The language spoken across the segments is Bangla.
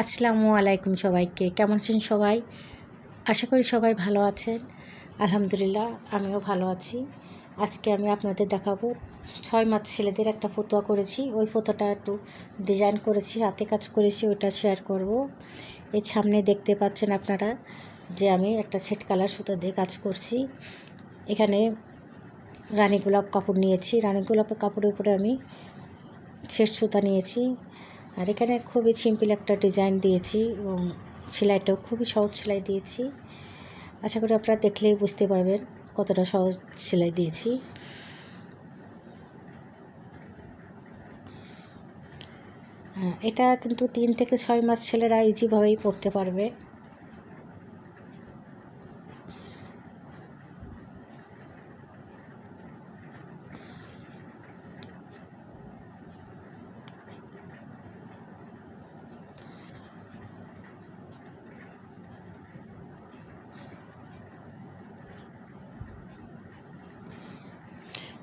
আসসালামু আলাইকুম সবাইকে। কেমন আছেন সবাই? আশা করি সবাই ভালো আছেন। আলহামদুলিল্লাহ আমিও ভালো আছি। আজকে আমি আপনাদের দেখাবো 6 মাস ছেলেদের একটা ফতুয়া করেছি। ওই ফতুয়াটা একটু ডিজাইন করেছি, হাতে কাজ করেছি, ওইটা শেয়ার করব। এই সামনে দেখতে পাচ্ছেন আপনারা যে আমি একটা সেট কালার সুতো দিয়ে কাজ করছি। এখানে রানী গোলাপ কাপড় নিয়েছি। রানী গোলাপের কাপড়ের উপরে আমি সেট সুতা নিয়েছি। আর এখানে খুবই সিম্পল একটা ডিজাইন দিয়েছি এবং সেলাইটাও খুবই সহজ সেলাই দিয়েছি। আশা করি আপনারা দেখলেই বুঝতে পারবেন কতটা সহজ সেলাই দিয়েছি। এটা কিন্তু 3 থেকে 6 মাস ছেলেরা ইজিভাবেই পড়তে পারবে।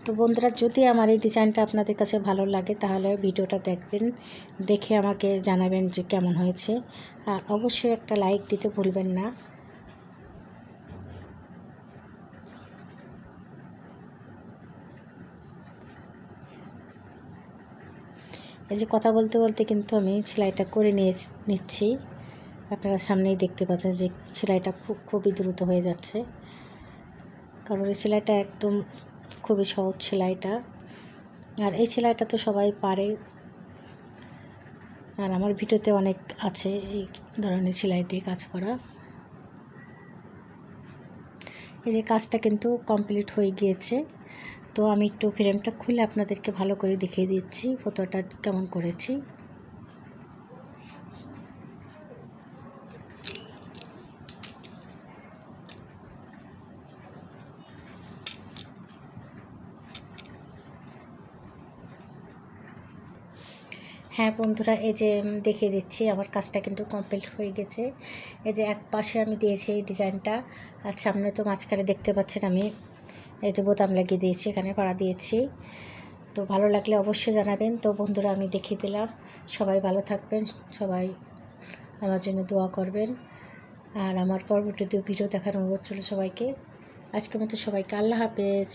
তো বন্ধুরা, যদি আমার এই ডিজাইনটা আপনাদের কাছে ভালো লাগে তাহলে ভিডিওটা দেখবেন, দেখে আমাকে জানাবেন যে কেমন হয়েছে। আর অবশ্যই একটা লাইক দিতে ভুলবেন না। এই যে কথা বলতে বলতে কিন্তু আমি সেলাইটা করে নিচ্ছি। আপনারা সামনেই দেখতে পাচ্ছেন যে সেলাইটা খুবই দ্রুত হয়ে যাচ্ছে, কারণ এই সেলাইটা একদম খুবই সহজ সেলাইটা। আর এই সেলাইটা তো সবাই পারে, আর আমার ভিডিওতে অনেক আছে এই ধরনের সেলাই দিয়ে কাজ করা। এই যে কাজটা কিন্তু কমপ্লিট হয়ে গিয়েছে। তো আমি একটু ফ্রেমটা খুলে আপনাদেরকে ভালো করে দেখিয়ে দিচ্ছি ফটোটা কেমন করেছি। হ্যাঁ বন্ধুরা, এই যে দেখিয়ে দিচ্ছি আমার কাজটা কিন্তু কমপ্লিট হয়ে গেছে। এই যে এক পাশে আমি দিয়েছি এই ডিজাইনটা, আর সামনে তো মাঝখানে দেখতে পাচ্ছেন আমি এই যে বোতাম লাগিয়ে দিয়েছি, এখানে করা দিয়েছি। তো ভালো লাগলে অবশ্যই জানাবেন। তো বন্ধুরা, আমি দেখিয়ে দিলাম। সবাই ভালো থাকবেন, সবাই আমার জন্য দোয়া করবেন। আর আমার পরবর্তী ভিডিও দেখার অনুরোধ রইল সবাইকে। আজকের মতো সবাইকে আল্লাহ হাফেজ।